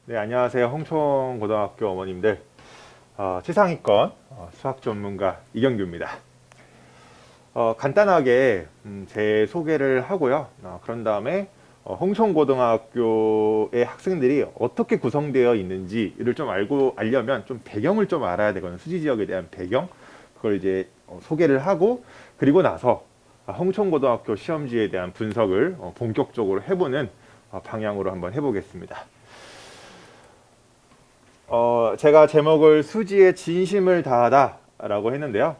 네, 안녕하세요. 홍총고등학교 어머님들. 최상위권 수학 전문가 이경규입니다. 간단하게 제 소개를 하고요. 그런 다음에 홍총고등학교의 학생들이 어떻게 구성되어 있는지를 좀 알려면 좀 배경을 좀 알아야 되거든요. 수지 지역에 대한 배경. 그걸 이제 소개를 하고, 그리고 나서 홍총고등학교 시험지에 대한 분석을 본격적으로 해보는 방향으로 한번 해보겠습니다. 제가 제목을 수지의 진심을 다하다 라고 했는데요.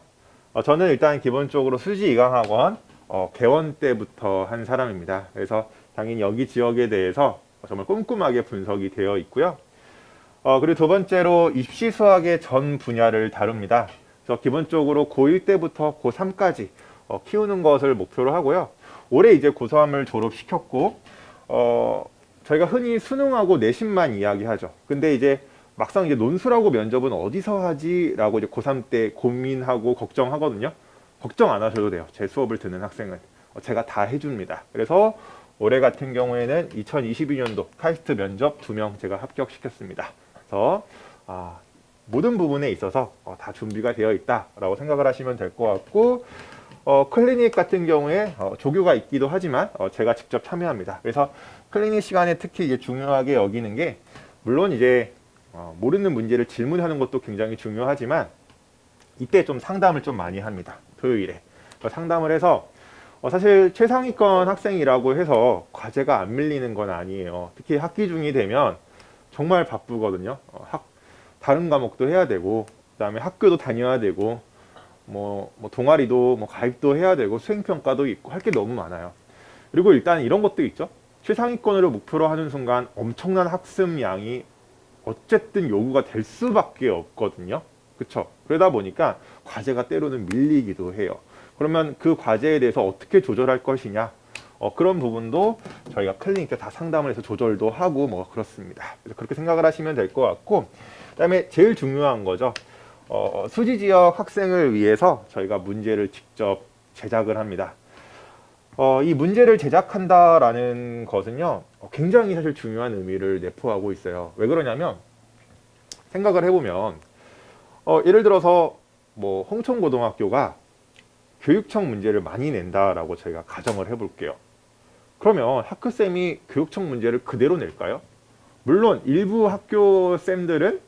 저는 일단 기본적으로 수지 이강학원 개원 때부터 한 사람입니다. 그래서 당연히 여기 지역에 대해서 정말 꼼꼼하게 분석이 되어 있고요. 그리고 두 번째로 입시 수학의 전 분야를 다룹니다. 그래서 기본적으로 고1 때부터 고3까지 키우는 것을 목표로 하고요. 올해 이제 고3을 졸업시켰고, 저희가 흔히 수능하고 내신만 이야기하죠. 근데 이제 막상 이제 논술하고 면접은 어디서 하지라고 이제 고3 때 고민하고 걱정하거든요. 걱정 안 하셔도 돼요. 제 수업을 듣는 학생은 제가 다 해줍니다. 그래서 올해 같은 경우에는 2022년도 카이스트 면접 2명 제가 합격시켰습니다. 그래서 모든 부분에 있어서 다 준비가 되어 있다라고 생각을 하시면 될 것 같고, 클리닉 같은 경우에 조교가 있기도 하지만 제가 직접 참여합니다. 그래서 클리닉 시간에 특히 이게 중요하게 여기는 게, 물론 이제 모르는 문제를 질문하는 것도 굉장히 중요하지만 이때 좀 상담을 좀 많이 합니다. 토요일에 상담을 해서 사실 최상위권 학생이라고 해서 과제가 안 밀리는 건 아니에요. 특히 학기 중이 되면 정말 바쁘거든요. 다른 과목도 해야 되고, 그다음에 학교도 다녀야 되고, 뭐 동아리도 가입도 해야 되고, 수행평가도 있고 할 게 너무 많아요. 그리고 일단 이런 것도 있죠. 최상위권으로 목표로 하는 순간 엄청난 학습량이 어쨌든 요구가 될 수밖에 없거든요. 그쵸? 그러다 보니까 과제가 때로는 밀리기도 해요. 그러면 그 과제에 대해서 어떻게 조절할 것이냐, 그런 부분도 저희가 클리닉 때 다 상담을 해서 조절도 하고 그렇습니다. 그래서 그렇게 생각을 하시면 될 것 같고, 그 다음에 제일 중요한 거죠. 수지 지역 학생을 위해서 저희가 문제를 직접 제작을 합니다. 이 문제를 제작한다라는 것은요, 굉장히 사실 중요한 의미를 내포하고 있어요. 왜 그러냐면, 생각을 해보면, 예를 들어서 홍천고등학교가 교육청 문제를 많이 낸다라고 저희가 가정을 해볼게요. 그러면 학교쌤이 교육청 문제를 그대로 낼까요? 물론 일부 학교 쌤들은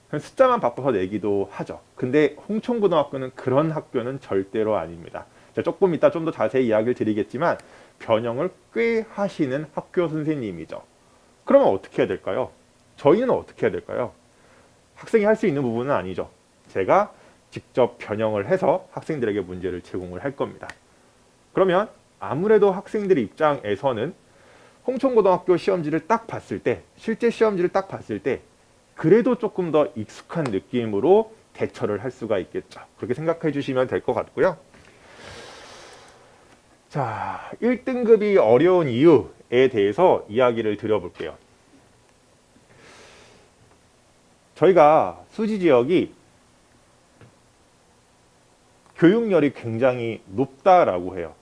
그냥 숫자만 바꿔서 내기도 하죠. 근데 홍천고등학교는 그런 학교는 절대로 아닙니다. 조금 이따 좀 더 자세히 이야기를 드리겠지만 변형을 꽤 하시는 학교 선생님이죠. 그러면 어떻게 해야 될까요? 저희는 어떻게 해야 될까요? 학생이 할 수 있는 부분은 아니죠. 제가 직접 변형을 해서 학생들에게 문제를 제공을 할 겁니다. 그러면 아무래도 학생들의 입장에서는 홍천고등학교 시험지를 딱 봤을 때, 실제 시험지를 딱 봤을 때 그래도 조금 더 익숙한 느낌으로 대처를 할 수가 있겠죠. 그렇게 생각해 주시면 될 것 같고요. 자, 1등급이 어려운 이유에 대해서 이야기를 드려볼게요. 저희가 수지 지역이 교육열이 굉장히 높다라고 해요.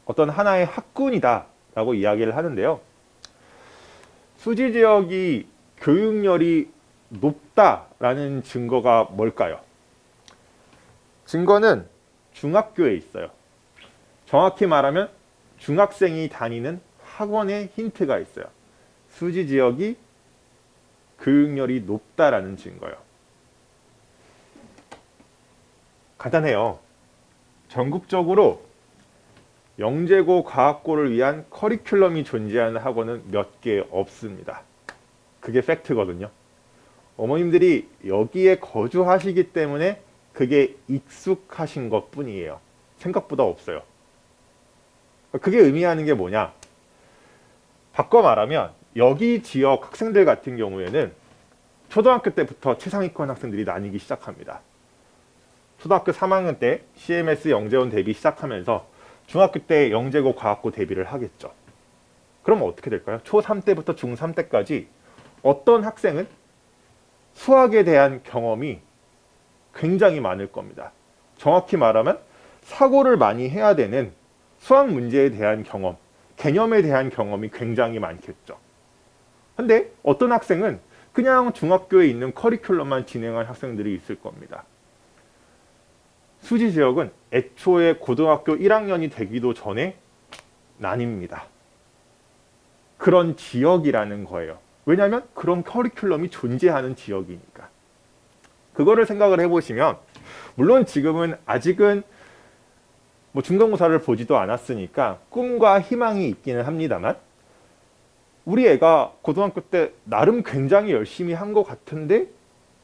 어떤 하나의 학군이다라고 이야기를 하는데요. 수지 지역이 교육열이 높다라는 증거가 뭘까요? 증거는 중학교에 있어요. 정확히 말하면 중학생이 다니는 학원에 힌트가 있어요. 수지 지역이 교육열이 높다라는 증거요. 간단해요. 전국적으로 영재고 과학고를 위한 커리큘럼이 존재하는 학원은 몇 개 없습니다. 그게 팩트거든요. 어머님들이 여기에 거주하시기 때문에 그게 익숙하신 것 뿐이에요. 생각보다 없어요. 그게 의미하는 게 뭐냐? 바꿔 말하면 여기 지역 학생들 같은 경우에는 초등학교 때부터 최상위권 학생들이 나뉘기 시작합니다. 초등학교 3학년 때 CMS 영재원 대비 시작하면서 중학교 때 영재고 과학고 대비를 하겠죠. 그러면 어떻게 될까요? 초3 때부터 중3 때까지 어떤 학생은 수학에 대한 경험이 굉장히 많을 겁니다. 정확히 말하면 사고를 많이 해야 되는 수학 문제에 대한 경험, 개념에 대한 경험이 굉장히 많겠죠. 근데 어떤 학생은 그냥 중학교에 있는 커리큘럼만 진행한 학생들이 있을 겁니다. 수지 지역은 애초에 고등학교 1학년이 되기도 전에 나뉩니다. 그런 지역이라는 거예요. 왜냐하면 그런 커리큘럼이 존재하는 지역이니까. 그거를 생각을 해보시면, 물론 지금은 아직은 뭐 중간고사를 보지도 않았으니까 꿈과 희망이 있기는 합니다만, 우리 애가 고등학교 때 나름 굉장히 열심히 한 것 같은데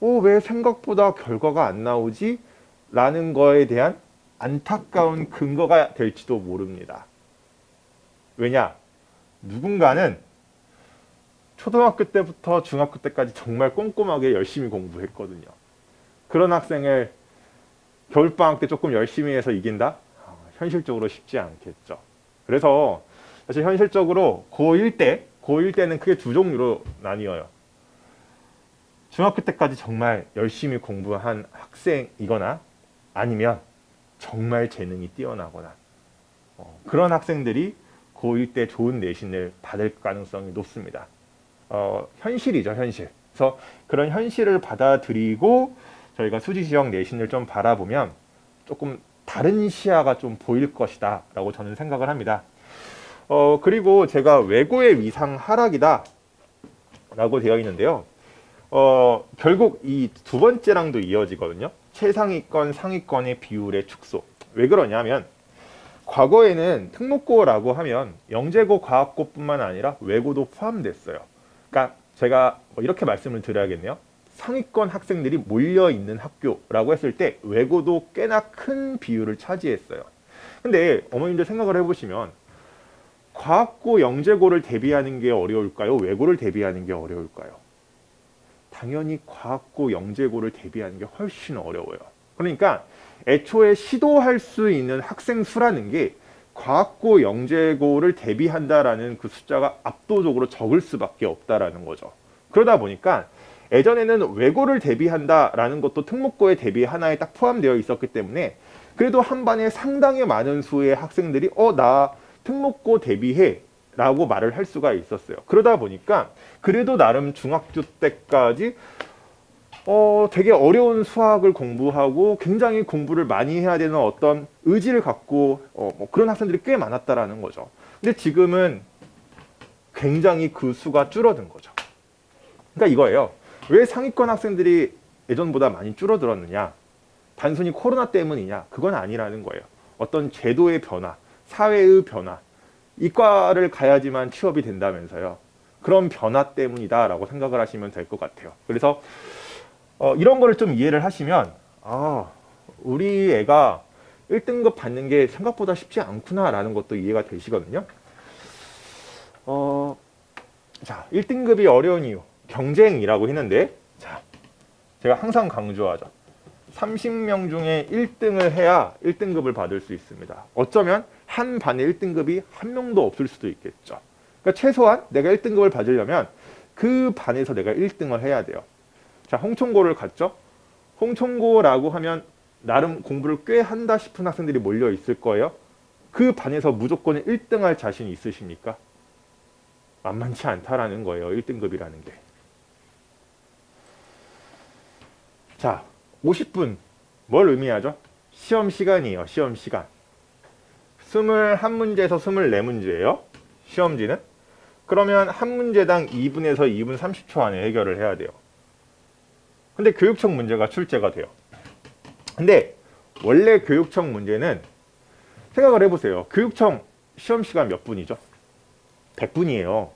왜 생각보다 결과가 안 나오지? 라는 거에 대한 안타까운 근거가 될지도 모릅니다. 왜냐? 누군가는 초등학교 때부터 중학교 때까지 정말 꼼꼼하게 열심히 공부했거든요. 그런 학생을 겨울방학 때 조금 열심히 해서 이긴다? 현실적으로 쉽지 않겠죠. 그래서 사실 현실적으로 고1 때는 크게 두 종류로 나뉘어요. 중학교 때까지 정말 열심히 공부한 학생이거나 아니면 정말 재능이 뛰어나거나 그런 학생들이 고1 때 좋은 내신을 받을 가능성이 높습니다. 현실이죠, 현실. 그래서 그런 현실을 받아들이고 저희가 수지지역 내신을 좀 바라보면 조금 다른 시야가 좀 보일 것이다 라고 저는 생각을 합니다. 그리고 제가 외고의 위상 하락이다 라고 되어 있는데요. 결국 이 두 번째랑도 이어지거든요. 최상위권, 상위권의 비율의 축소. 왜 그러냐면 과거에는 특목고라고 하면 영재고, 과학고뿐만 아니라 외고도 포함됐어요. 그러니까 제가 이렇게 말씀을 드려야겠네요. 상위권 학생들이 몰려있는 학교라고 했을 때 외고도 꽤나 큰 비율을 차지했어요. 근데 어머님들 생각을 해보시면 과학고, 영재고를 대비하는 게 어려울까요? 외고를 대비하는 게 어려울까요? 당연히 과학고, 영재고를 대비하는 게 훨씬 어려워요. 그러니까 애초에 시도할 수 있는 학생 수라는 게 과학고, 영재고를 대비한다라는 그 숫자가 압도적으로 적을 수밖에 없다라는 거죠. 그러다 보니까 예전에는 외고를 대비한다라는 것도 특목고의 대비 하나에 딱 포함되어 있었기 때문에 그래도 한 반에 상당히 많은 수의 학생들이 나 특목고 대비해 라고 말을 할 수가 있었어요. 그러다 보니까 그래도 나름 중학교 때까지 되게 어려운 수학을 공부하고 굉장히 공부를 많이 해야 되는 어떤 의지를 갖고 뭐 그런 학생들이 꽤 많았다라는 거죠. 근데 지금은 굉장히 그 수가 줄어든 거죠. 그러니까 이거예요. 왜 상위권 학생들이 예전보다 많이 줄어들었느냐? 단순히 코로나 때문이냐? 그건 아니라는 거예요. 어떤 제도의 변화, 사회의 변화, 이과를 가야지만 취업이 된다면서요. 그런 변화 때문이다라고 생각을 하시면 될 것 같아요. 그래서 이런 거를 좀 이해를 하시면 우리 애가 1등급 받는 게 생각보다 쉽지 않구나라는 것도 이해가 되시거든요. 자, 1등급이 어려운 이유, 경쟁이라고 했는데, 자, 제가 항상 강조하죠. 30명 중에 1등을 해야 1등급을 받을 수 있습니다. 어쩌면 한 반에 1등급이 한 명도 없을 수도 있겠죠. 그러니까 최소한 내가 1등급을 받으려면 그 반에서 내가 1등을 해야 돼요. 자, 홍총고를 갔죠. 홍총고라고 하면 나름 공부를 꽤 한다 싶은 학생들이 몰려 있을 거예요. 그 반에서 무조건 1등 할 자신 있으십니까? 만만치 않다라는 거예요. 1등급이라는 게. 자, 50분. 뭘 의미하죠? 시험 시간이에요. 시험 시간. 21문제에서 24문제예요. 시험지는. 그러면 한 문제당 2분에서 2분 30초 안에 해결을 해야 돼요. 근데 교육청 문제가 출제가 돼요. 근데 원래 교육청 문제는 생각을 해보세요. 교육청 시험 시간 몇 분이죠? 100분이에요.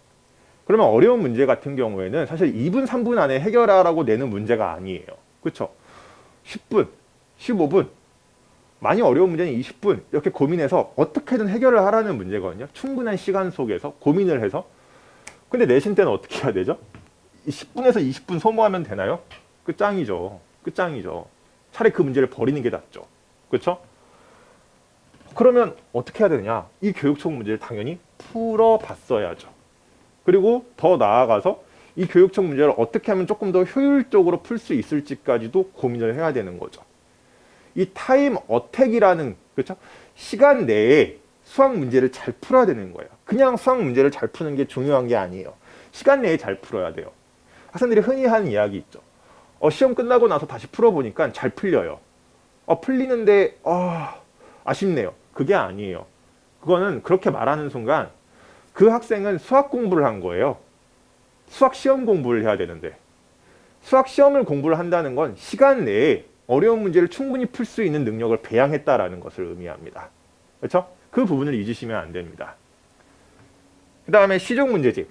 그러면 어려운 문제 같은 경우에는 사실 2분, 3분 안에 해결하라고 내는 문제가 아니에요. 그렇죠? 10분, 15분, 많이 어려운 문제는 20분 이렇게 고민해서 어떻게든 해결을 하라는 문제거든요. 충분한 시간 속에서 고민을 해서. 근데 내신 때는 어떻게 해야 되죠? 10분에서 20분 소모하면 되나요? 끝장이죠. 끝장이죠. 차라리 그 문제를 버리는 게 낫죠. 그렇죠? 그러면 어떻게 해야 되느냐? 이 교육청 문제를 당연히 풀어봤어야죠. 그리고 더 나아가서 이 교육청 문제를 어떻게 하면 조금 더 효율적으로 풀 수 있을지까지도 고민을 해야 되는 거죠. 이 타임 어택이라는, 그렇죠? 시간 내에 수학 문제를 잘 풀어야 되는 거예요. 그냥 수학 문제를 잘 푸는 게 중요한 게 아니에요. 시간 내에 잘 풀어야 돼요. 학생들이 흔히 하는 이야기 있죠. 시험 끝나고 나서 다시 풀어보니까 잘 풀려요. 풀리는데 아쉽네요. 그게 아니에요. 그거는 그렇게 말하는 순간 그 학생은 수학 공부를 한 거예요. 수학 시험 공부를 해야 되는데, 수학 시험을 공부를 한다는 건 시간 내에 어려운 문제를 충분히 풀 수 있는 능력을 배양했다라는 것을 의미합니다. 그렇죠? 그 부분을 잊으시면 안 됩니다. 그 다음에 시중 문제집.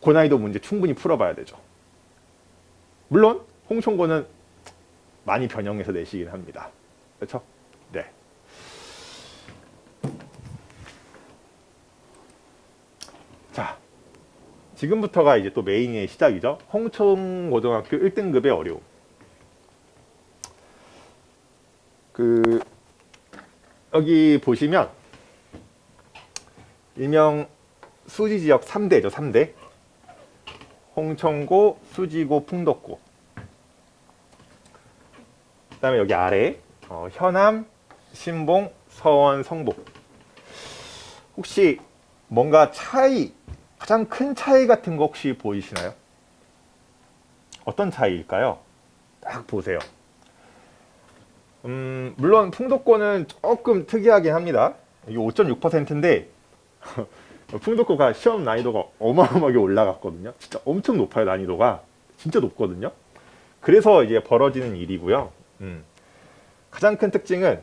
고난이도 문제 충분히 풀어봐야 되죠. 물론 홍총고는 많이 변형해서 내시긴 합니다. 그렇죠? 네. 자, 지금부터가 이제 또 메인의 시작이죠. 홍총고등학교 1등급의 어려움. 여기 보시면 일명 수지지역 3대죠. 3대. 홍총고, 수지고, 풍덕고. 그 다음에 여기 아래 현암, 신봉, 서원, 성북. 혹시 뭔가 차이, 가장 큰 차이 같은 거 혹시 보이시나요? 어떤 차이일까요? 딱 보세요. 물론 풍덕고는 조금 특이하긴 합니다. 이게 5.6%인데 풍덕고가 시험 난이도가 어마어마하게 올라갔거든요. 진짜 엄청 높아요. 난이도가 진짜 높거든요. 그래서 이제 벌어지는 일이고요. 가장 큰 특징은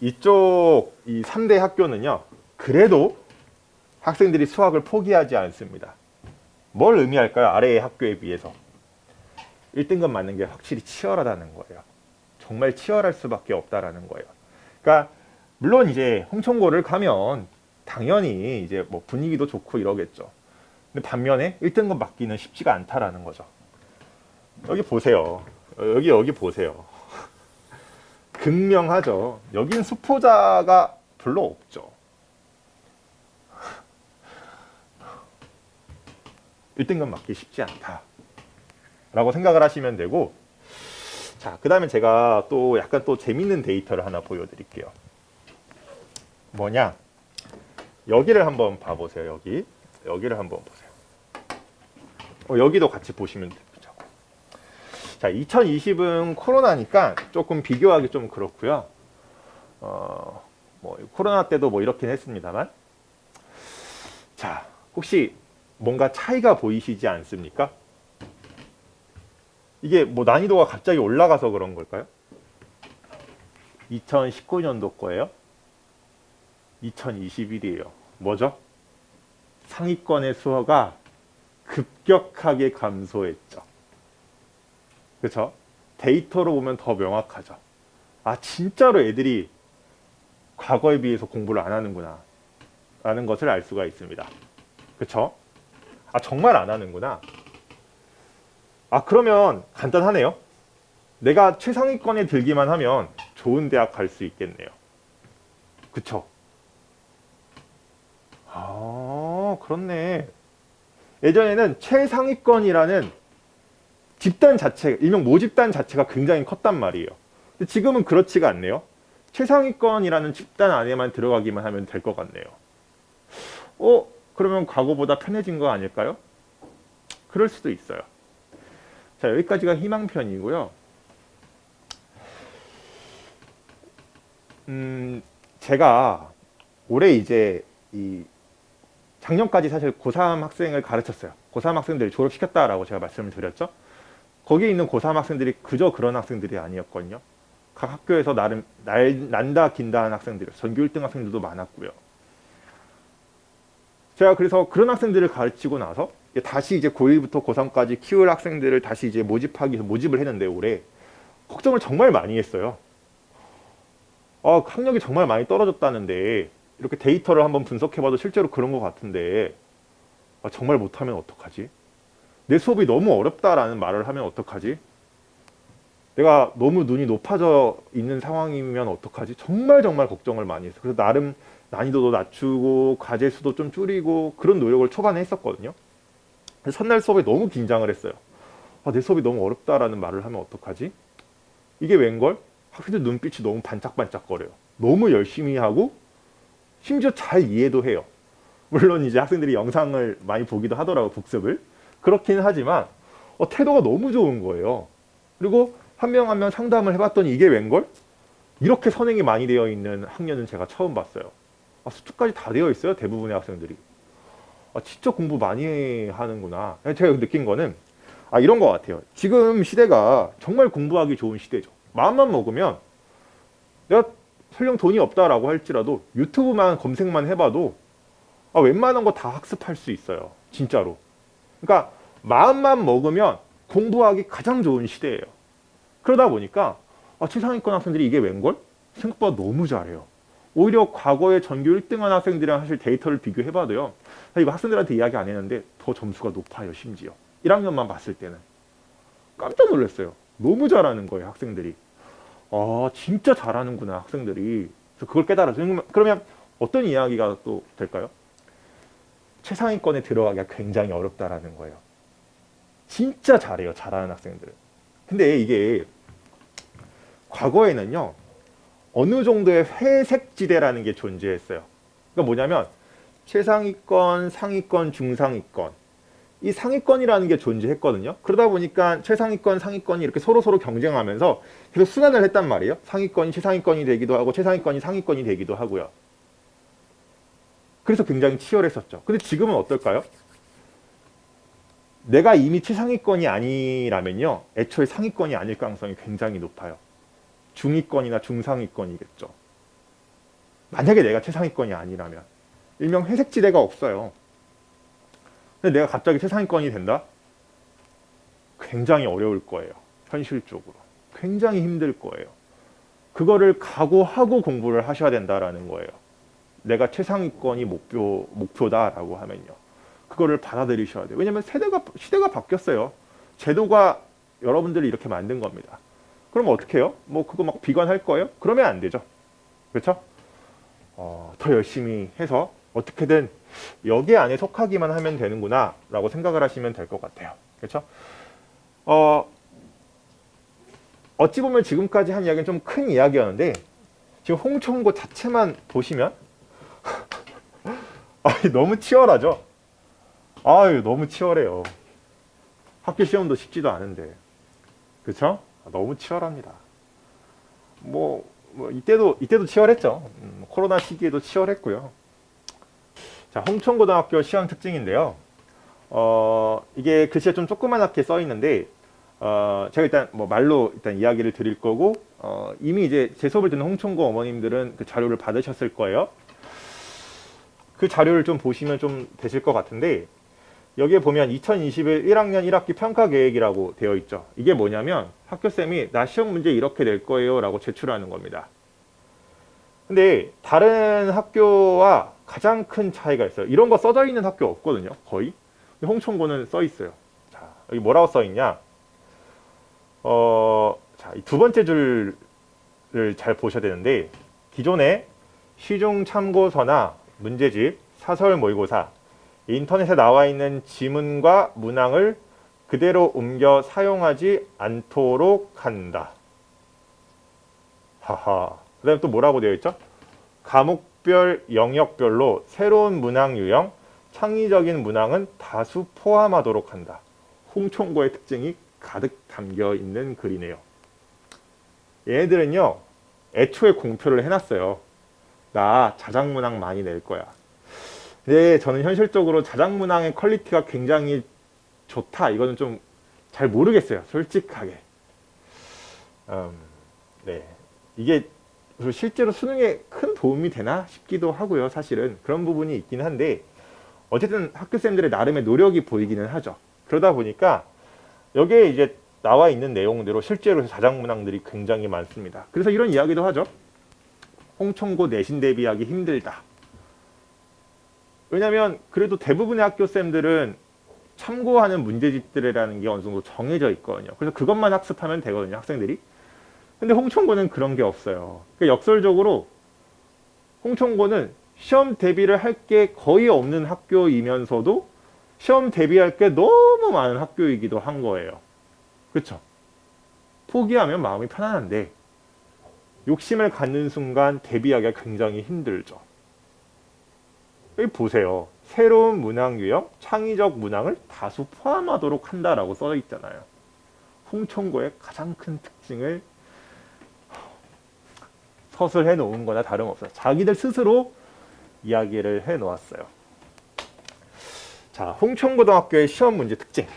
이쪽 이 3대 학교는요, 그래도 학생들이 수학을 포기하지 않습니다. 뭘 의미할까요? 아래의 학교에 비해서 1등급 맞는 게 확실히 치열하다는 거예요. 정말 치열할 수밖에 없다라는 거예요. 그러니까 물론 이제 홍총고를 가면 당연히 이제 뭐 분위기도 좋고 이러겠죠. 근데 반면에 1등급 맞기는 쉽지가 않다라는 거죠. 여기 보세요. 여기 보세요. 극명하죠. 여긴 수포자가 별로 없죠. 1등급 맞기 쉽지 않다 라고 생각을 하시면 되고, 자, 그 다음에 제가 또 약간 또 재밌는 데이터를 하나 보여드릴게요. 뭐냐, 여기를 한번 봐보세요. 여기를 한번 보세요. 여기도 같이 보시면 됩니다. 자, 2020은 코로나니까 조금 비교하기 좀 그렇고요. 뭐 코로나 때도 뭐 이렇긴 했습니다만, 자, 혹시 뭔가 차이가 보이시지 않습니까? 이게 뭐 난이도가 갑자기 올라가서 그런 걸까요? 2019년도 거예요. 2021이에요. 뭐죠? 상위권의 수어가 급격하게 감소했죠. 그렇죠? 데이터로 보면 더 명확하죠. 아, 진짜로 애들이 과거에 비해서 공부를 안 하는구나 라는 것을 알 수가 있습니다. 그렇죠? 아, 정말 안 하는구나. 아, 그러면 간단하네요. 내가 최상위권에 들기만 하면 좋은 대학 갈 수 있겠네요. 그쵸? 아, 그렇네. 예전에는 최상위권이라는 집단 자체, 일명 모집단 자체가 굉장히 컸단 말이에요. 근데 지금은 그렇지가 않네요. 최상위권이라는 집단 안에만 들어가기만 하면 될 것 같네요. 그러면 과거보다 편해진 거 아닐까요? 그럴 수도 있어요. 자, 여기까지가 희망편이고요. 제가 올해 이제 작년까지 사실 고3 학생을 가르쳤어요. 고3 학생들 졸업시켰다라고 제가 말씀을 드렸죠. 거기에 있는 고3 학생들이 그저 그런 학생들이 아니었거든요. 각 학교에서 나름 난다 긴다 하는 학생들, 전교 1등 학생들도 많았고요. 제가 그래서 그런 학생들을 가르치고 나서 다시 이제 고1부터 고3까지 키울 학생들을 다시 이제 모집을 했는데 올해 걱정을 정말 많이 했어요. 학력이 정말 많이 떨어졌다는데 이렇게 데이터를 한번 분석해봐도 실제로 그런 것 같은데 정말 못하면 어떡하지? 내 수업이 너무 어렵다라는 말을 하면 어떡하지? 내가 너무 눈이 높아져 있는 상황이면 어떡하지? 정말 걱정을 많이 했어요. 그래서 나름 난이도도 낮추고 과제 수도 좀 줄이고 그런 노력을 초반에 했었거든요. 그래서 첫날 수업에 너무 긴장을 했어요. 내 수업이 너무 어렵다라는 말을 하면 어떡하지? 이게 웬걸? 학생들 눈빛이 너무 반짝반짝거려요. 너무 열심히 하고 심지어 잘 이해도 해요. 물론 이제 학생들이 영상을 많이 보기도 하더라고, 복습을. 그렇긴 하지만 태도가 너무 좋은 거예요. 그리고 한 명 한 명 상담을 해봤더니 이게 웬걸? 이렇게 선행이 많이 되어 있는 학년은 제가 처음 봤어요. 수투까지 다 되어 있어요, 대부분의 학생들이. 진짜 공부 많이 하는구나. 제가 느낀 거는 이런 것 같아요. 지금 시대가 정말 공부하기 좋은 시대죠. 마음만 먹으면, 내가 설령 돈이 없다라고 할지라도 유튜브만 검색만 해봐도 웬만한 거 다 학습할 수 있어요. 진짜로. 그러니까 마음만 먹으면 공부하기 가장 좋은 시대예요. 그러다 보니까 최상위권 학생들이 이게 웬걸? 생각보다 너무 잘해요. 오히려 과거에 전교 1등한 학생들이랑 사실 데이터를 비교해봐도요. 이거 학생들한테 이야기 안 했는데 더 점수가 높아요. 심지어 1학년만 봤을 때는. 깜짝 놀랐어요. 너무 잘하는 거예요, 학생들이. 진짜 잘하는구나, 학생들이. 그래서 그걸 깨달았어요. 그러면 어떤 이야기가 또 될까요? 최상위권에 들어가기가 굉장히 어렵다라는 거예요. 진짜 잘해요, 잘하는 학생들은. 근데 이게 과거에는요, 어느 정도의 회색지대라는 게 존재했어요. 그러니까 뭐냐면 최상위권, 상위권, 중상위권, 이 상위권이라는 게 존재했거든요. 그러다 보니까 최상위권, 상위권이 이렇게 서로 경쟁하면서 계속 순환을 했단 말이에요. 상위권이 최상위권이 되기도 하고 최상위권이 상위권이 되기도 하고요. 그래서 굉장히 치열했었죠. 근데 지금은 어떨까요? 내가 이미 최상위권이 아니라면요, 애초에 상위권이 아닐 가능성이 굉장히 높아요. 중위권이나 중상위권이겠죠. 만약에 내가 최상위권이 아니라면. 일명 회색지대가 없어요. 근데 내가 갑자기 최상위권이 된다? 굉장히 어려울 거예요. 현실적으로. 굉장히 힘들 거예요. 그거를 각오하고 공부를 하셔야 된다라는 거예요. 내가 최상위권이 목표다라고 하면요. 그거를 받아들이셔야 돼요. 왜냐면 시대가 바뀌었어요. 제도가 여러분들이 이렇게 만든 겁니다. 그럼 어떻게 해요? 그거 막 비관할 거예요? 그러면 안 되죠. 그렇죠? 더 열심히 해서 어떻게든 여기 안에 속하기만 하면 되는구나 라고 생각을 하시면 될 것 같아요. 그렇죠? 어찌 보면 지금까지 한 이야기는 좀 큰 이야기였는데, 지금 홍천고 자체만 보시면 너무 치열하죠? 너무 치열해요. 학교 시험도 쉽지도 않은데. 그렇죠? 너무 치열합니다. 이때도 치열했죠. 코로나 시기에도 치열했고요. 자, 홍천고등학교 시험 특징인데요. 이게 글씨가 좀 조그맣게 써 있는데, 제가 일단 말로 일단 이야기를 드릴 거고, 이미 이제 제 수업을 듣는 홍천고 어머님들은 그 자료를 받으셨을 거예요. 그 자료를 좀 보시면 좀 되실 것 같은데, 여기에 보면 2021 1학년 1학기 평가 계획이라고 되어 있죠. 이게 뭐냐면 학교쌤이 나 시험 문제 이렇게 낼 거예요 라고 제출하는 겁니다. 근데 다른 학교와 가장 큰 차이가 있어요. 이런 거 써져 있는 학교 없거든요, 거의. 근데 홍천고는 써 있어요. 자, 여기 뭐라고 써 있냐? 자, 이 두 번째 줄을 잘 보셔야 되는데, 기존의 시중 참고서나 문제집, 사설 모의고사, 인터넷에 나와 있는 지문과 문항을 그대로 옮겨 사용하지 않도록 한다. 하하. 그 다음에 또 뭐라고 되어 있죠? 과목별, 영역별로 새로운 문항 유형, 창의적인 문항은 다수 포함하도록 한다. 홍천고의 특징이 가득 담겨 있는 글이네요. 얘네들은요, 애초에 공표를 해놨어요. 나 자작문항 많이 낼 거야. 근데 저는 현실적으로 자작문항의 퀄리티가 굉장히 좋다, 이거는 좀 잘 모르겠어요, 솔직하게. 네, 이게 실제로 수능에 큰 도움이 되나 싶기도 하고요. 사실은 그런 부분이 있긴 한데, 어쨌든 학교생들의 나름의 노력이 보이기는 하죠. 그러다 보니까 여기에 이제 나와 있는 내용대로 실제로 자작문항들이 굉장히 많습니다. 그래서 이런 이야기도 하죠. 홍천고 내신 대비하기 힘들다. 왜냐면 그래도 대부분의 학교쌤들은 참고하는 문제집들이라는 게 어느 정도 정해져 있거든요. 그래서 그것만 학습하면 되거든요, 학생들이. 근데 홍천고는 그런 게 없어요. 그러니까 역설적으로 홍천고는 시험 대비를 할 게 거의 없는 학교이면서도 시험 대비할 게 너무 많은 학교이기도 한 거예요. 그렇죠? 포기하면 마음이 편안한데 욕심을 갖는 순간 대비하기가 굉장히 힘들죠. 여기 보세요. 새로운 문항 유형, 창의적 문항을 다수 포함하도록 한다라고 써 있잖아요. 홍천고의 가장 큰 특징을 서술해 놓은 거나 다름없어요. 자기들 스스로 이야기를 해 놓았어요. 자, 홍천고등학교의 시험 문제 특징.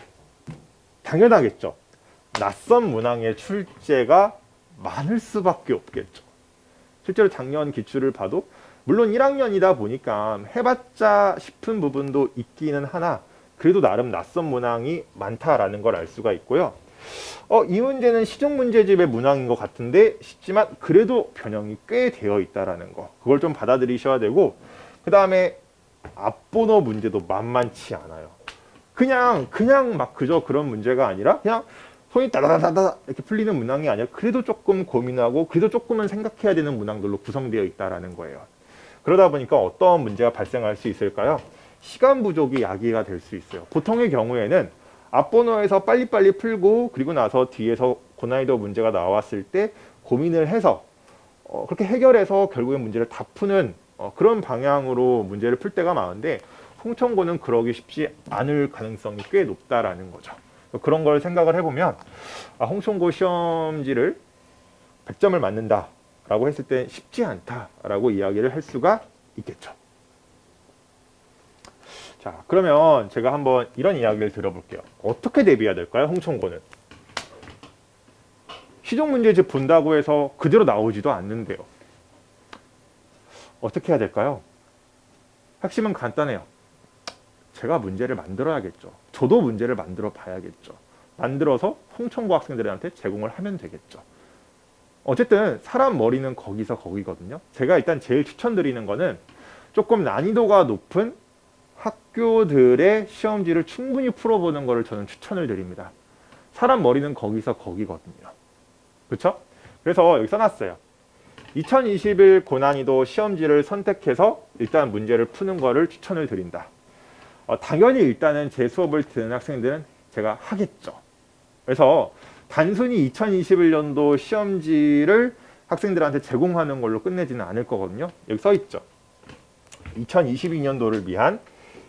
당연하겠죠. 낯선 문항의 출제가 많을 수밖에 없겠죠. 실제로 작년 기출을 봐도 물론 1학년이다 보니까 해봤자 싶은 부분도 있기는 하나 그래도 나름 낯선 문항이 많다라는 걸 알 수가 있고요. 이 문제는 시중 문제집의 문항인 것 같은데 쉽지만 그래도 변형이 꽤 되어 있다라는 거. 그걸 좀 받아들이셔야 되고 그 다음에 앞번호 문제도 만만치 않아요. 그냥 막 그저 그런 문제가 아니라 그냥 손이 따다다다다 이렇게 풀리는 문항이 아니라 그래도 조금 고민하고 그래도 조금은 생각해야 되는 문항들로 구성되어 있다라는 거예요. 그러다 보니까 어떤 문제가 발생할 수 있을까요? 시간 부족이 야기가 될 수 있어요. 보통의 경우에는 앞번호에서 빨리빨리 풀고 그리고 나서 뒤에서 고난이도 문제가 나왔을 때 고민을 해서 그렇게 해결해서 결국엔 문제를 다 푸는 그런 방향으로 문제를 풀 때가 많은데 홍천고는 그러기 쉽지 않을 가능성이 꽤 높다라는 거죠. 그런 걸 생각을 해보면 홍천고 시험지를 100점을 맞는다 라고 했을 때 쉽지 않다라고 이야기를 할 수가 있겠죠. 자, 그러면 제가 한번 이런 이야기를 들어볼게요. 어떻게 대비해야 될까요? 홍천고는 시중 문제집 본다고 해서 그대로 나오지도 않는데요. 어떻게 해야 될까요? 핵심은 간단해요. 제가 문제를 만들어야겠죠. 저도 문제를 만들어 봐야겠죠. 만들어서 홍천고 학생들한테 제공을 하면 되겠죠. 어쨌든 사람 머리는 거기서 거기거든요. 제가 일단 제일 추천드리는 거는 조금 난이도가 높은 학교들의 시험지를 충분히 풀어보는 것을 저는 추천을 드립니다. 사람 머리는 거기서 거기거든요. 그렇죠? 그래서 여기 써놨어요. 2021 고난이도 시험지를 선택해서 일단 문제를 푸는 거를 추천을 드린다. 당연히 일단은 제 수업을 듣는 학생들은 제가 하겠죠. 그래서 단순히 2021년도 시험지를 학생들한테 제공하는 걸로 끝내지는 않을 거거든요. 여기 써 있죠. 2022년도를 위한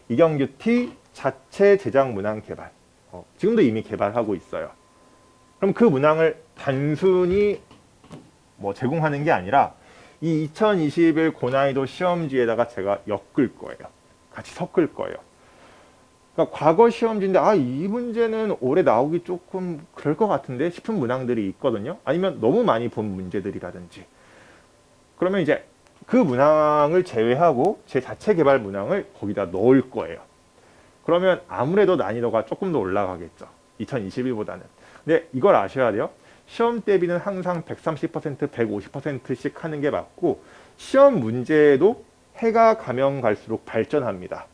이경규T 자체 제작 문항 개발. 지금도 이미 개발하고 있어요. 그럼 그 문항을 단순히 제공하는 게 아니라 이 2021 고난이도 시험지에다가 제가 엮을 거예요. 같이 섞을 거예요. 그러니까 과거 시험지인데 이 문제는 올해 나오기 조금 그럴 것 같은데 싶은 문항들이 있거든요. 아니면 너무 많이 본 문제들이라든지. 그러면 이제 그 문항을 제외하고 제 자체 개발 문항을 거기다 넣을 거예요. 그러면 아무래도 난이도가 조금 더 올라가겠죠. 2021보다는. 근데 이걸 아셔야 돼요. 시험 대비는 항상 130%, 150%씩 하는 게 맞고 시험 문제도 해가 가면 갈수록 발전합니다.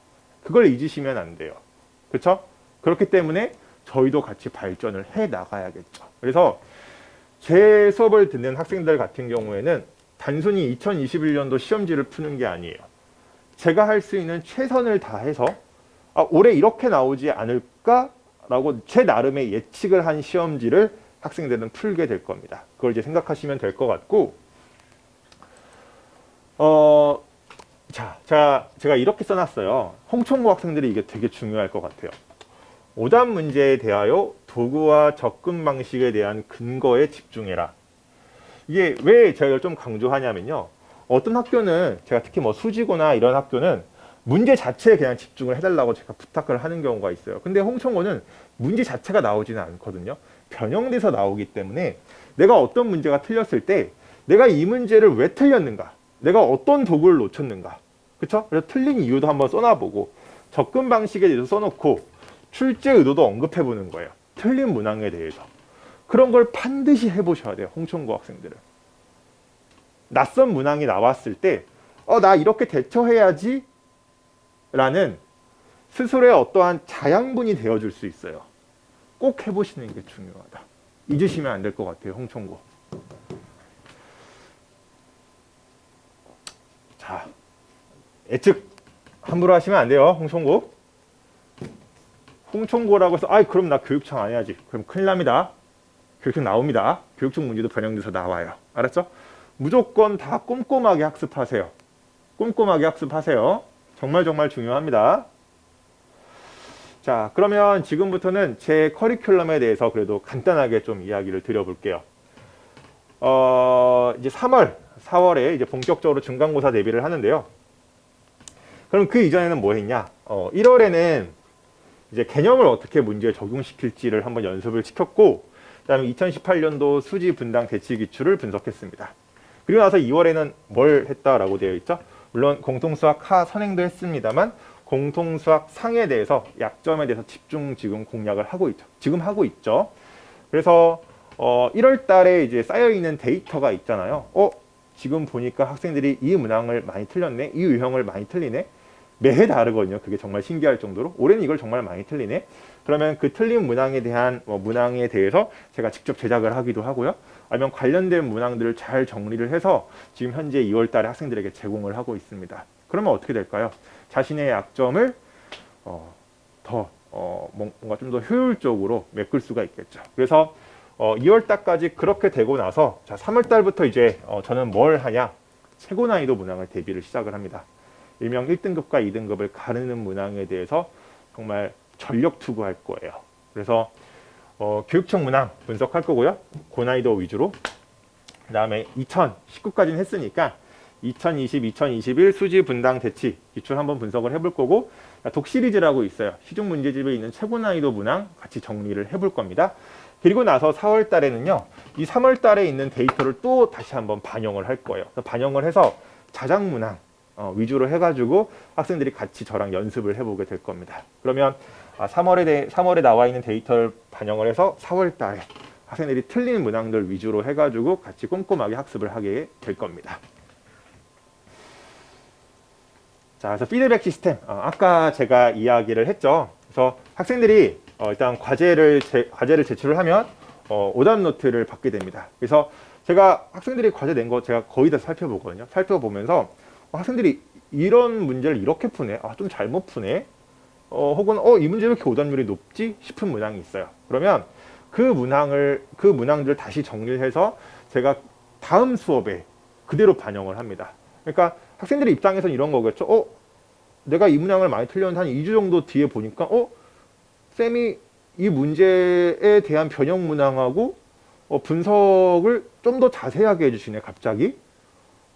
그걸 잊으시면 안 돼요. 그렇죠? 그렇기 때문에 저희도 같이 발전을 해 나가야겠죠. 그래서 제 수업을 듣는 학생들 같은 경우에는 단순히 2021년도 시험지를 푸는 게 아니에요. 제가 할 수 있는 최선을 다해서 올해 이렇게 나오지 않을까라고 제 나름의 예측을 한 시험지를 학생들은 풀게 될 겁니다. 그걸 이제 생각하시면 될 것 같고, 제가 이렇게 써놨어요. 홍천고 학생들이 이게 되게 중요할 것 같아요. 오답 문제에 대하여 도구와 접근 방식에 대한 근거에 집중해라. 이게 왜 제가 이걸 좀 강조하냐면요. 어떤 학교는 제가 특히 수지고나 이런 학교는 문제 자체에 그냥 집중을 해달라고 제가 부탁을 하는 경우가 있어요. 근데 홍천고는 문제 자체가 나오지는 않거든요. 변형돼서 나오기 때문에 내가 어떤 문제가 틀렸을 때 내가 이 문제를 왜 틀렸는가, 내가 어떤 도구를 놓쳤는가, 그쵸? 그래서 틀린 이유도 한번 써놔보고 접근 방식에 대해서 써놓고 출제 의도도 언급해보는 거예요. 틀린 문항에 대해서. 그런 걸 반드시 해보셔야 돼요. 홍천고 학생들은. 낯선 문항이 나왔을 때 나 이렇게 대처해야지 라는 스스로의 어떠한 자양분이 되어줄 수 있어요. 꼭 해보시는 게 중요하다. 잊으시면 안 될 것 같아요. 홍천고. 자, 예측 함부로 하시면 안 돼요. 홍천고. 홍천고라고 해서 그럼 나 교육청 안 해야지. 그럼 큰일 납니다. 교육청 나옵니다. 교육청 문제도 변형돼서 나와요. 알았죠? 무조건 다 꼼꼼하게 학습하세요. 꼼꼼하게 학습하세요. 정말 정말 중요합니다. 자, 그러면 지금부터는 제 커리큘럼에 대해서 그래도 간단하게 좀 이야기를 드려볼게요. 이제 4월에 이제 본격적으로 중간고사 대비를 하는데요. 그럼 그 이전에는 뭐 했냐? 1월에는 이제 개념을 어떻게 문제에 적용시킬지를 한번 연습을 시켰고, 그다음에 2018년도 수지 분당 대치 기출을 분석했습니다. 그리고 나서 2월에는 뭘 했다라고 되어 있죠? 물론 공통수학 하 선행도 했습니다만 공통수학 상에 대해서 약점에 대해서 집중 지금 공략을 하고 있죠. 지금 하고 있죠. 그래서 1월 달에 이제 쌓여 있는 데이터가 있잖아요. 지금 보니까 학생들이 이 문항을 많이 틀렸네. 이 유형을 많이 틀리네. 매해 다르거든요. 그게 정말 신기할 정도로. 올해는 이걸 정말 많이 틀리네. 그러면 그 틀린 문항에 대한 문항에 대해서 제가 직접 제작을 하기도 하고요. 아니면 관련된 문항들을 잘 정리를 해서 지금 현재 2월 달에 학생들에게 제공을 하고 있습니다. 그러면 어떻게 될까요? 자신의 약점을 뭔가 좀 더 효율적으로 메꿀 수가 있겠죠. 그래서 2월 달까지 그렇게 되고 나서 자, 3월 달부터 이제 저는 뭘 하냐? 최고 난이도 문항을 대비를 시작을 합니다. 일명 1등급과 2등급을 가르는 문항에 대해서 정말 전력 투구할 거예요. 그래서 교육청 문항 분석할 거고요. 고난이도 위주로. 그 다음에 2019까지는 했으니까 2020, 2021 수지 분당 대치 기출 한번 분석을 해볼 거고, 독 시리즈라고 있어요. 시중 문제집에 있는 최고 난이도 문항 같이 정리를 해볼 겁니다. 그리고 나서 4월 달에는요, 이 3월 달에 있는 데이터를 또 다시 한번 반영을 할 거예요. 반영을 해서 자작 문항 위주로 해가지고 학생들이 같이 저랑 연습을 해보게 될 겁니다. 그러면 3월에 나와 있는 데이터를 반영을 해서 4월 달에 학생들이 틀린 문항들 위주로 해가지고 같이 꼼꼼하게 학습을 하게 될 겁니다. 자, 그래서 피드백 시스템. 아까 제가 이야기를 했죠. 그래서 학생들이 일단 과제를 제출을 하면 오답 노트를 받게 됩니다. 그래서 제가 학생들이 과제 낸 거 제가 거의 다 살펴보거든요. 살펴보면서 학생들이 이런 문제를 이렇게 푸네. 좀 잘못 푸네. 혹은 이 문제 왜 이렇게 오답률이 높지? 싶은 문항이 있어요. 그러면 그 문항들을 다시 정리를 해서 제가 다음 수업에 그대로 반영을 합니다. 그러니까 학생들의 입장에서는 이런 거겠죠. 내가 이 문항을 많이 틀렸는데 한 2주 정도 뒤에 보니까 쌤이 이 문제에 대한 변형 문항하고 분석을 좀 더 자세하게 해주시네, 갑자기.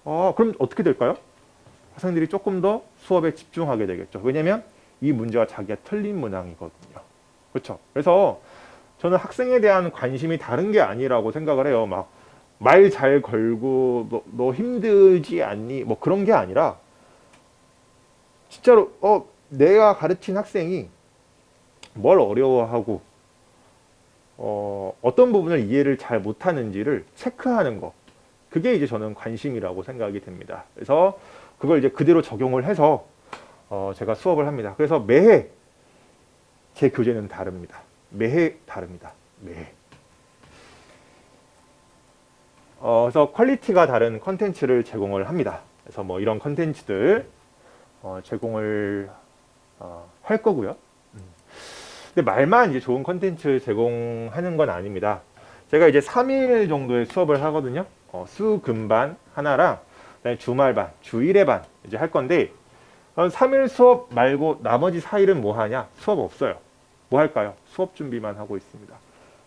그럼 어떻게 될까요? 학생들이 조금 더 수업에 집중하게 되겠죠. 왜냐면 이 문제가 자기가 틀린 문항이거든요. 그렇죠? 그래서 저는 학생에 대한 관심이 다른 게 아니라고 생각을 해요. 막 말 잘 걸고 너 힘들지 않니? 뭐 그런 게 아니라 진짜로 내가 가르친 학생이 뭘 어려워하고 어떤 부분을 이해를 잘 못하는지를 체크하는 거. 그게 이제 저는 관심이라고 생각이 됩니다. 그래서 그걸 이제 그대로 적용을 해서 제가 수업을 합니다. 그래서 매해 제 교재는 다릅니다. 매해 다릅니다. 매해. 그래서 퀄리티가 다른 컨텐츠를 제공을 합니다. 그래서 뭐 이런 컨텐츠들 제공을 할 거고요. 근데 말만 이제 좋은 컨텐츠 제공하는 건 아닙니다. 제가 이제 3일 정도의 수업을 하거든요. 수, 금 반 하나랑 그다음에 주말 반, 주 1회 반 이제 할 건데 3일 수업 말고 나머지 4일은 뭐 하냐? 수업 없어요. 뭐 할까요? 수업 준비만 하고 있습니다.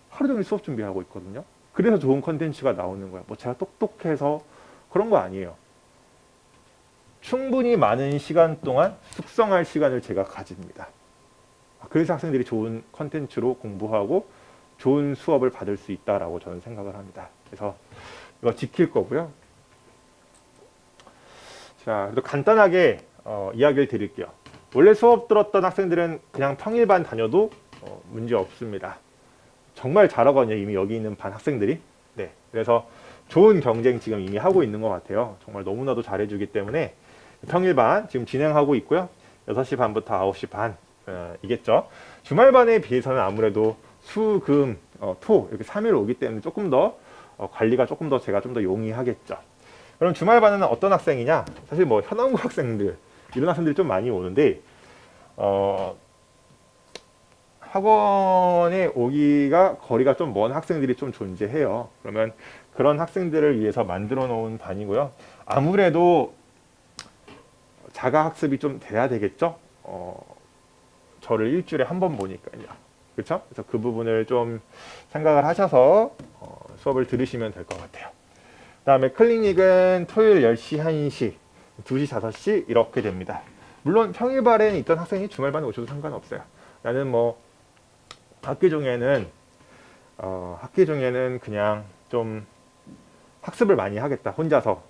하루 종일 수업 준비하고 있거든요. 그래서 좋은 컨텐츠가 나오는 거야. 뭐 제가 똑똑해서 그런 거 아니에요. 충분히 많은 시간 동안 숙성할 시간을 제가 가집니다. 그래서 학생들이 좋은 컨텐츠로 공부하고 좋은 수업을 받을 수 있다라고 저는 생각을 합니다. 그래서 이거 지킬 거고요. 자, 그래도 간단하게 이야기를 드릴게요. 원래 수업 들었던 학생들은 그냥 평일반 다녀도 문제 없습니다. 정말 잘하거든요. 이미 여기 있는 반 학생들이. 네, 그래서 좋은 경쟁 지금 이미 하고 있는 것 같아요. 정말 너무나도 잘해주기 때문에 평일반 지금 진행하고 있고요. 6시 반부터 9시 반 이겠죠. 주말반에 비해서는 아무래도 수, 금, 토 이렇게 3일 오기 때문에 조금 더 관리가 조금 더 제가 좀 더 용이하겠죠. 그럼 주말반은 어떤 학생이냐? 사실 뭐 현황고 학생들 이런 학생들이 좀 많이 오는데 학원에 오기가 거리가 좀 먼 학생들이 좀 존재해요. 그러면 그런 학생들을 위해서 만들어 놓은 반이고요. 아무래도 자가 학습이 좀 돼야 되겠죠. 저를 일주일에 한 번 보니까요. 그렇죠? 그래서 그 부분을 좀 생각을 하셔서 수업을 들으시면 될 것 같아요. 그다음에 클리닉은 토요일 10시, 1시, 2시, 5시 이렇게 됩니다. 물론 평일반에 있던 학생이 주말반에 오셔도 상관없어요. 나는 뭐 학기 중에는 그냥 좀 학습을 많이 하겠다. 혼자서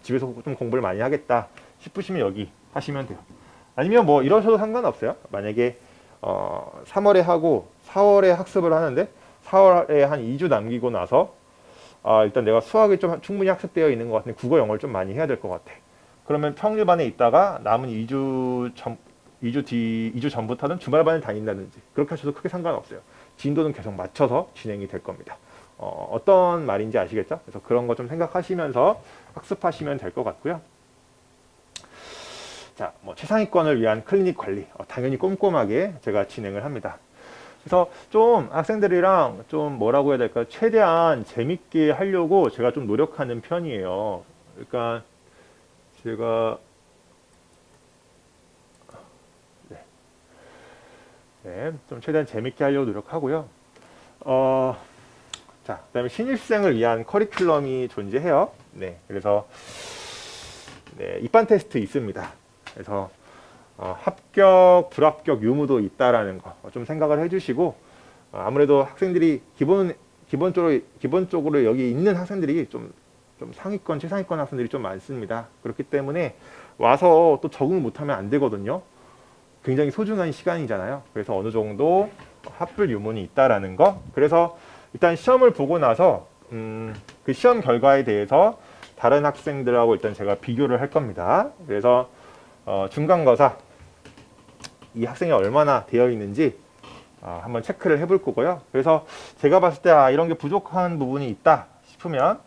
집에서 좀 공부를 많이 하겠다 싶으시면 여기 하시면 돼요. 아니면 뭐 이러셔도 상관없어요. 만약에 3월에 하고 4월에 학습을 하는데 4월에 한 2주 남기고 나서 일단 내가 수학이 좀 충분히 학습되어 있는 것 같은데 국어 영어를 좀 많이 해야 될 것 같아. 그러면 평일반에 있다가 남은 2주 전부터는 주말반을 다닌다든지 그렇게 하셔도 크게 상관없어요. 진도는 계속 맞춰서 진행이 될 겁니다. 어떤 말인지 아시겠죠? 그래서 그런 거 좀 생각하시면서 학습하시면 될 것 같고요. 자, 뭐 최상위권을 위한 클리닉 관리 당연히 꼼꼼하게 제가 진행을 합니다. 그래서 좀 학생들이랑 좀 뭐라고 해야 될까요? 최대한 재밌게 하려고 제가 좀 노력하는 편이에요. 그러니까 제가 좀 최대한 재밌게 하려고 노력하고요. 자, 그다음에 신입생을 위한 커리큘럼이 존재해요. 네, 그래서 입반 테스트 있습니다. 그래서 합격, 불합격 유무도 있다라는 거 좀 생각을 해주시고 아무래도 학생들이 기본적으로 여기 있는 학생들이 좀 상위권, 최상위권 학생들이 좀 많습니다. 그렇기 때문에 와서 또 적응 못하면 안 되거든요. 굉장히 소중한 시간이잖아요. 그래서 어느 정도 합불 유무는 있다라는 거. 그래서 일단 시험을 보고 나서 그 시험 결과에 대해서 다른 학생들하고 일단 제가 비교를 할 겁니다. 그래서 중간고사 이 학생이 얼마나 되어 있는지 한번 체크를 해볼 거고요. 그래서 제가 봤을 때 이런 게 부족한 부분이 있다 싶으면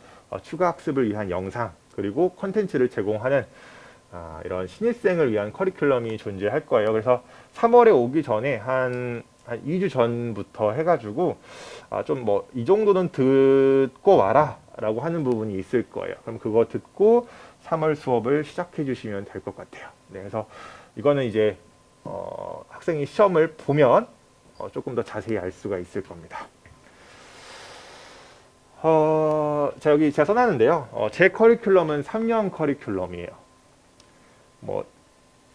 추가 학습을 위한 영상 그리고 콘텐츠를 제공하는 이런 신입생을 위한 커리큘럼이 존재할 거예요. 그래서 3월에 오기 전에 한 2주 전부터 해가지고 좀 뭐 이 정도는 듣고 와라 라고 하는 부분이 있을 거예요. 그럼 그거 듣고 3월 수업을 시작해 주시면 될 것 같아요. 네, 그래서 이거는 이제 학생이 시험을 보면 조금 더 자세히 알 수가 있을 겁니다. 자, 여기 제가 써놨는데요. 제 커리큘럼은 3년 커리큘럼이에요. 뭐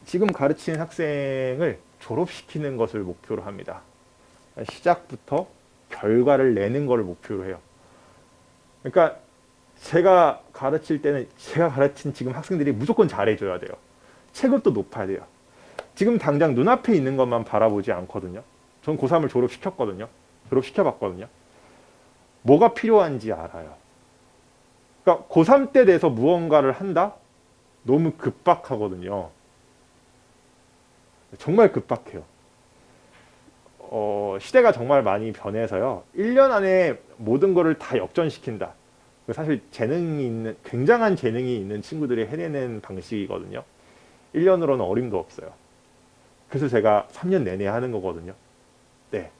지금 가르치는 학생을 졸업시키는 것을 목표로 합니다. 시작부터 결과를 내는 것을 목표로 해요. 그러니까 제가 가르칠 때는 제가 가르친 지금 학생들이 무조건 잘해줘야 돼요. 체급도 높아야 돼요. 지금 당장 눈앞에 있는 것만 바라보지 않거든요. 전 고3을 졸업시켰거든요. 졸업시켜봤거든요. 뭐가 필요한지 알아요. 그러니까 고3 때 돼서 무언가를 한다? 너무 급박하거든요. 정말 급박해요. 시대가 정말 많이 변해서요. 1년 안에 모든 거를 다 역전시킨다. 사실 굉장한 재능이 있는 친구들이 해내는 방식이거든요. 1년으로는 어림도 없어요. 그래서 제가 3년 내내 하는 거거든요. 네.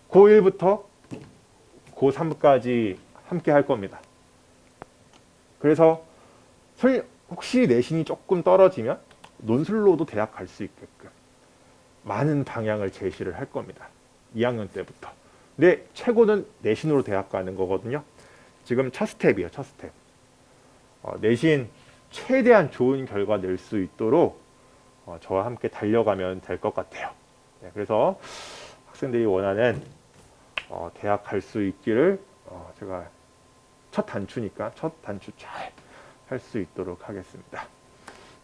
고1부터 고3까지 함께 할 겁니다. 그래서 혹시 내신이 조금 떨어지면 논술로도 대학 갈 수 있게끔 많은 방향을 제시를 할 겁니다. 2학년 때부터. 근데 최고는 내신으로 대학 가는 거거든요. 지금 첫 스텝이에요. 첫 스텝. 내신 최대한 좋은 결과 낼 수 있도록 저와 함께 달려가면 될 것 같아요. 네, 그래서 학생들이 원하는 대학 갈 수 있기를 제가 첫 단추니까 첫 단추 잘 할 수 있도록 하겠습니다.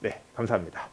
네, 감사합니다.